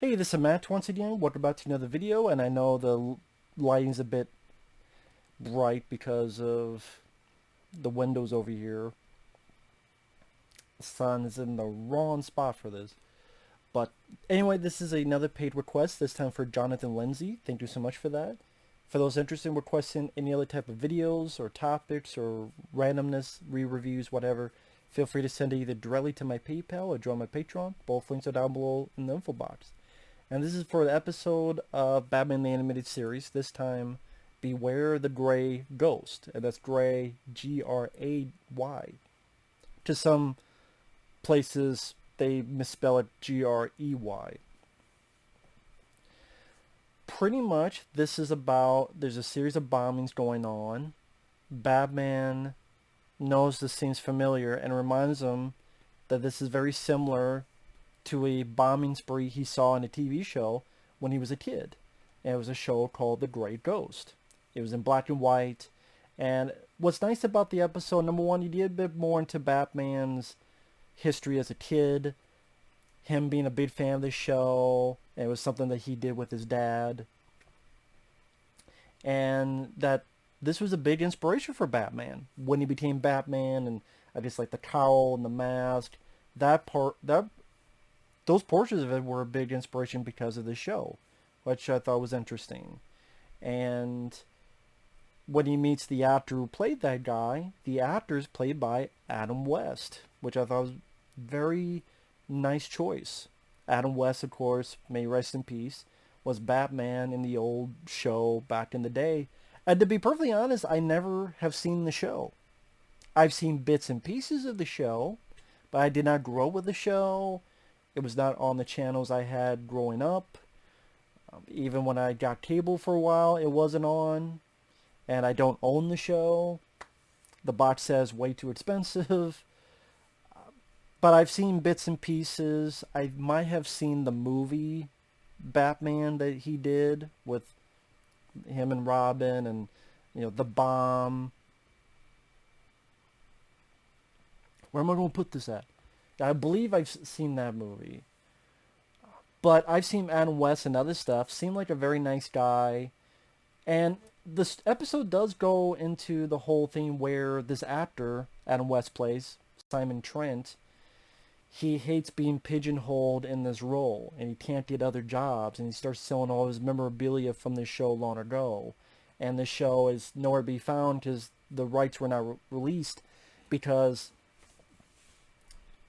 Hey, this is Matt once again. Welcome back to another video, and I know the lighting's a bit bright because of the windows over here. The sun is in the wrong spot for this. But anyway, this is another paid request, this time for Jonathan Lindsey. Thank you so much for that. For those interested in requesting any other type of videos or topics or randomness, re-reviews, whatever, feel free to send it either directly to my PayPal or join my Patreon. Both links are down below in the info box. And this is for the episode of Batman the Animated Series. This time, Beware the Gray Ghost. And that's Gray, Gray. To some places, they misspell it Grey. Pretty much, this is about, there's a series of bombings going on. Batman knows this seems familiar and reminds him that this is very similar to a bombing spree he saw in a TV show when he was a kid. And it was a show called The Great Ghost. It was in black and white. And what's nice about the episode, number one, you get a bit more into Batman's history as a kid, him being a big fan of the show, and it was something that he did with his dad. And that this was a big inspiration for Batman when he became Batman, and I just like the cowl and the mask. Those portions of it were a big inspiration because of the show, which I thought was interesting. And when he meets the actor who played that guy, the actor is played by Adam West, which I thought was very nice choice. Adam West, of course, may rest in peace, was Batman in the old show back in the day. And to be perfectly honest, I never have seen the show. I've seen bits and pieces of the show, but I did not grow up with the show. It was not on the channels I had growing up. Even when I got cable for a while, it wasn't on. And I don't own the show. The box says way too expensive. But I've seen bits and pieces. I might have seen the movie Batman that he did with him and Robin and, the bomb. Where am I going to put this at? I believe I've seen that movie. But I've seen Adam West and other stuff. Seemed like a very nice guy. And this episode does go into the whole thing where this actor, Adam West plays, Simon Trent, he hates being pigeonholed in this role. And he can't get other jobs. And he starts selling all his memorabilia from this show long ago. And this show is nowhere to be found because the rights were not released because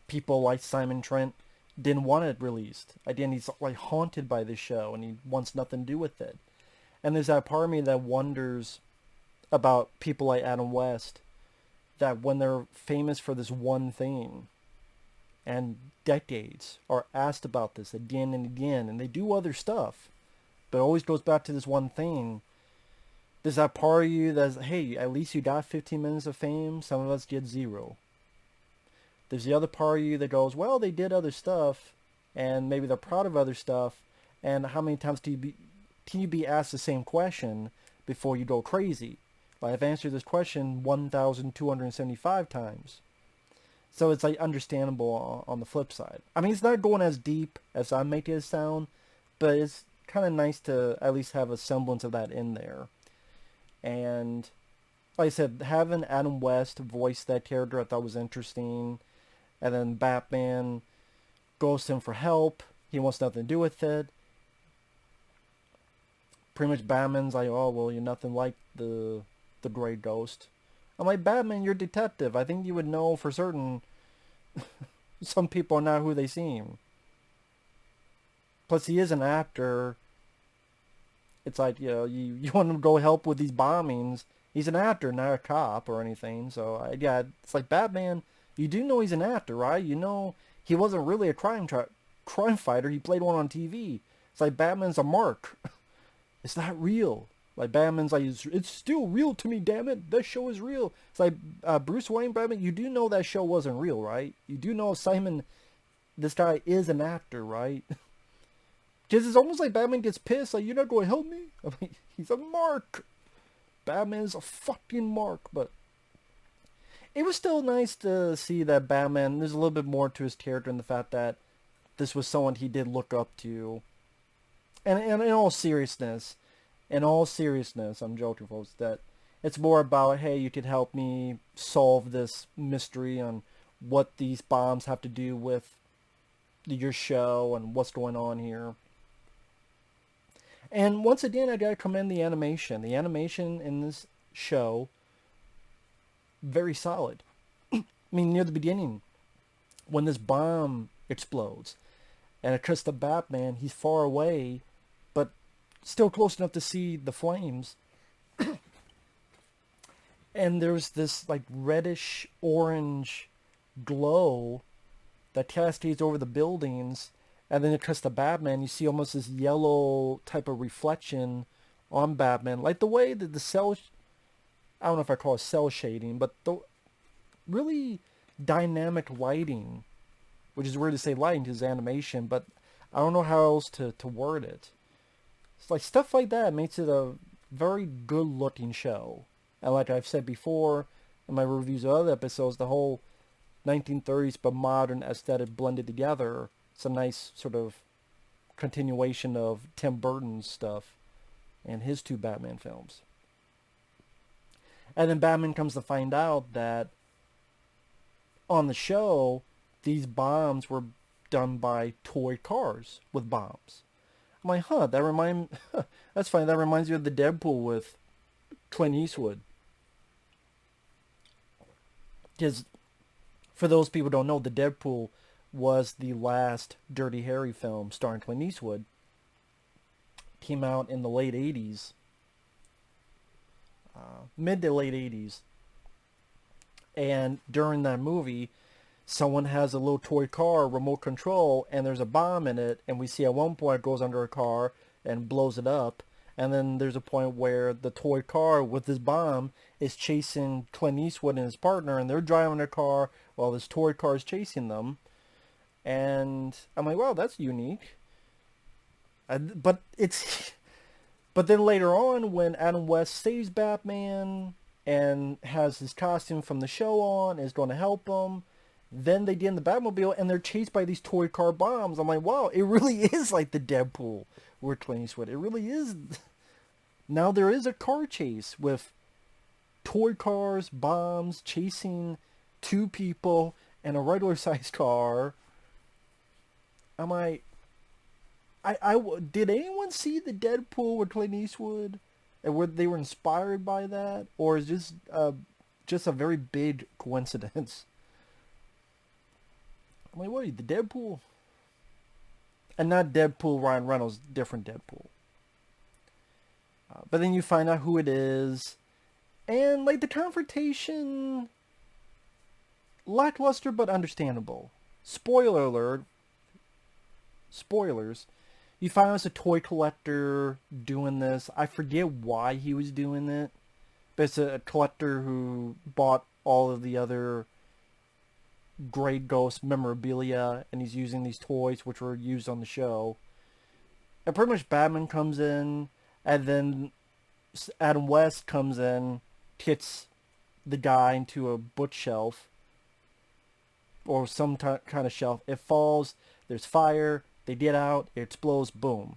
people like Simon Trent didn't want it released. Again, he's like haunted by this show and he wants nothing to do with it. And there's that part of me that wonders about people like Adam West, that when they're famous for this one thing and decades are asked about this again and again, and they do other stuff, but it always goes back to this one thing. There's that part of you that's, hey, at least you got 15 minutes of fame. Some of us get zero. There's the other part of you that goes, well, they did other stuff, and maybe they're proud of other stuff, and how many times can you be asked the same question before you go crazy? Like, I've answered this question 1,275 times. So it's like understandable on the flip side. I mean, it's not going as deep as I make it sound, but it's kind of nice to at least have a semblance of that in there. And like I said, having Adam West voice that character I thought was interesting. And then Batman goes to him for help. He wants nothing to do with it. Pretty much Batman's like, oh, well, you're nothing like the Grey Ghost. I'm like, Batman, you're a detective. I think you would know for certain some people are not who they seem. Plus, he is an actor. It's like, you want him to go help with these bombings. He's an actor, not a cop or anything. So, yeah, it's like, Batman, you do know he's an actor, right? You know he wasn't really a crime fighter. He played one on TV. It's like Batman's a mark. It's not real. Like Batman's like, it's still real to me, damn it. That show is real. It's like Bruce Wayne, Batman, you do know that show wasn't real, right? You do know Simon, this guy is an actor, right? Just it's almost like Batman gets pissed, like, you're not going to help me? I mean, he's a mark. Batman's a fucking mark, but it was still nice to see that Batman, there's a little bit more to his character in the fact that this was someone he did look up to. And in all seriousness, I'm joking, folks, that it's more about, hey, you could help me solve this mystery on what these bombs have to do with your show and what's going on here. And once again, I gotta commend the animation. The animation in this show, very solid. I mean, near the beginning, when this bomb explodes, and it cuts to Batman, he's far away, but still close enough to see the flames. And there's this like reddish orange glow that cascades over the buildings, and then it cuts to Batman. You see almost this yellow type of reflection on Batman, like the way that the cell, I don't know if I call it cell shading, but the really dynamic lighting, which is weird to say lighting because animation, but I don't know how else to word it. It's like stuff like that makes it a very good looking show. And like I've said before in my reviews of other episodes, the whole 1930s but modern aesthetic blended together. It's a nice sort of continuation of Tim Burton's stuff and his two Batman films. And then Batman comes to find out that on the show, these bombs were done by toy cars with bombs. I'm like, that's funny. That reminds me of the Deadpool with Clint Eastwood. Because for those people who don't know, the Deadpool was the last Dirty Harry film starring Clint Eastwood. Came out in the late 80s, mid to late 80s. And during that movie, someone has a little toy car, remote control, and there's a bomb in it. And we see at one point it goes under a car and blows it up. And then there's a point where the toy car with this bomb is chasing Clint Eastwood and his partner, and they're driving their car while this toy car is chasing them. And I'm like, wow, that's unique. But it's, but then later on, when Adam West saves Batman and has his costume from the show on, is going to help him, then they get in the Batmobile and they're chased by these toy car bombs. I'm like, wow, it really is like the Deadpool with Clint Eastwood. It really is. Now there is a car chase with toy cars, bombs, chasing two people and a regular sized car. I'm like, did anyone see the Deadpool with Clint Eastwood, and were they were inspired by that, or is this just a very big coincidence? I'm like, wait, the Deadpool, and not Deadpool Ryan Reynolds, different Deadpool. But then you find out who it is, and like the confrontation, lackluster but understandable. Spoiler alert. Spoilers. You find out it's a toy collector doing this. I forget why he was doing it, but it's a collector who bought all of the other Grey Ghost memorabilia, and he's using these toys which were used on the show. And pretty much Batman comes in, and then Adam West comes in, hits the guy into a bookshelf or some kind of shelf. It falls. There's fire. They get out. It explodes. Boom.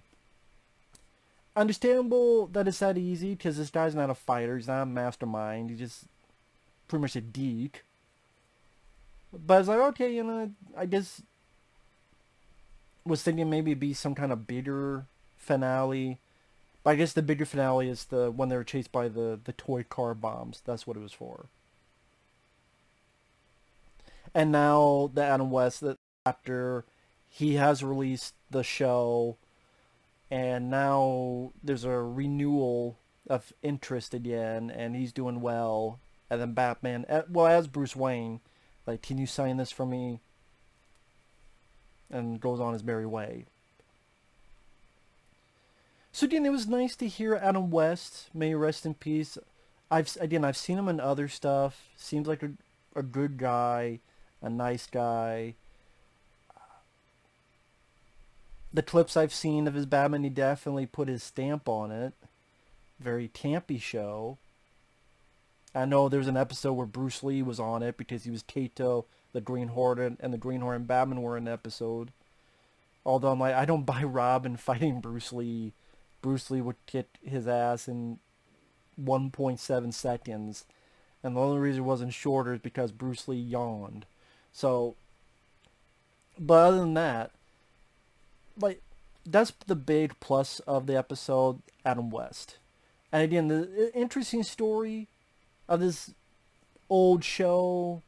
Understandable that it's that easy because this guy's not a fighter. He's not a mastermind. He's just pretty much a geek. But it's like, okay, I guess was thinking maybe it'd be some kind of bigger finale. But I guess the bigger finale is the when they were chased by the toy car bombs. That's what it was for. And now the Adam West, the actor, he has released the show, and now there's a renewal of interest again, and he's doing well. And then Batman, well, as Bruce Wayne, like, can you sign this for me? And goes on his merry way. So again, it was nice to hear Adam West. May he rest in peace. I've seen him in other stuff. Seems like a good guy, a nice guy. The clips I've seen of his Batman, he definitely put his stamp on it. Very campy show. I know there's an episode where Bruce Lee was on it because he was Kato, the Green Hornet, and the Green Hornet and Batman were in the episode. Although I'm like, I don't buy Robin fighting Bruce Lee. Bruce Lee would kick his ass in 1.7 seconds. And the only reason it wasn't shorter is because Bruce Lee yawned. So, but other than that, like, that's the big plus of the episode, Adam West. And again, the interesting story of this old show,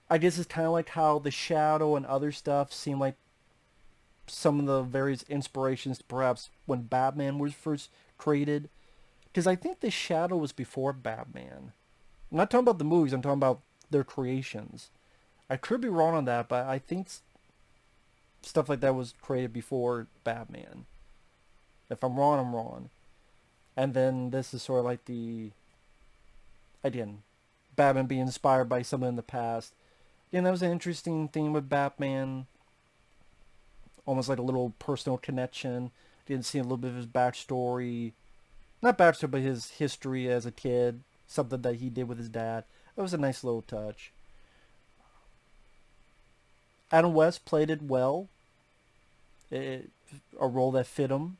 I guess it's kind of like how The Shadow and other stuff seem like some of the various inspirations perhaps when Batman was first created. Because I think The Shadow was before Batman. I'm not talking about the movies, I'm talking about their creations. I could be wrong on that, but I think stuff like that was created before Batman. If I'm wrong, I'm wrong. And then this is sort of like again, Batman being inspired by someone in the past. Again, that was an interesting thing with Batman. Almost like a little personal connection. Didn't see a little bit of his backstory. Not backstory, but his history as a kid. Something that he did with his dad. That was a nice little touch. Adam West played it well. A role that fit him.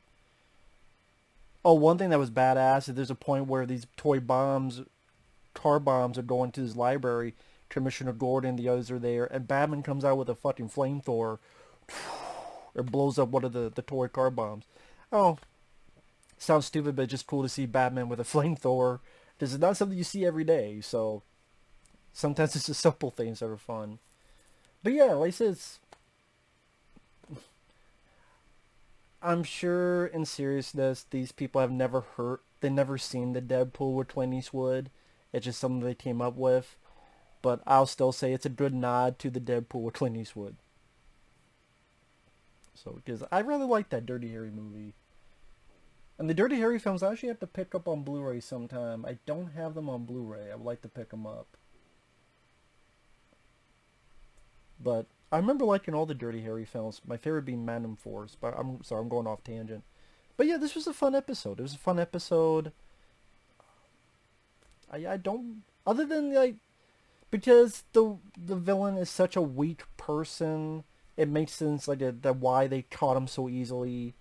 Oh, one thing that was badass is there's a point where these toy bombs, car bombs, are going to his library. Commissioner Gordon, the others are there, and Batman comes out with a fucking flamethrower. It blows up one of the toy car bombs. Oh, sounds stupid, but just cool to see Batman with a flamethrower. This is not something you see every day, so sometimes it's just simple things that are fun. But yeah, like I said, I'm sure in seriousness, these people have never they never seen the Deadpool with Clint Eastwood. It's just something they came up with. But I'll still say it's a good nod to the Deadpool with Clint Eastwood. So, because I really like that Dirty Harry movie. And the Dirty Harry films I actually have to pick up on Blu-ray sometime. I don't have them on Blu-ray. I would like to pick them up. But I remember liking all the Dirty Harry films. My favorite being Magnum Force. But I'm sorry, I'm going off tangent. But yeah, this was a fun episode. It was a fun episode. I don't... Other than, like... Because the villain is such a weak person, it makes sense, like, that why they caught him so easily.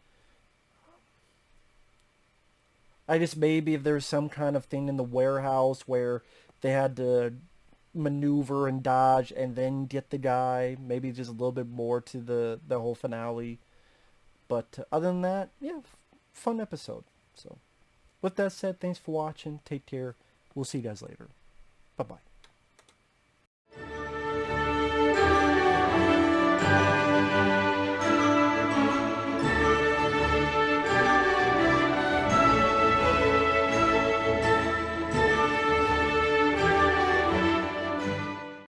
I guess maybe if there's some kind of thing in the warehouse where they had to maneuver and dodge and then get the guy, maybe just a little bit more to the whole finale. But other than that, yeah, fun episode. So, with that said, thanks for watching. Take care. We'll see you guys later. Bye-bye.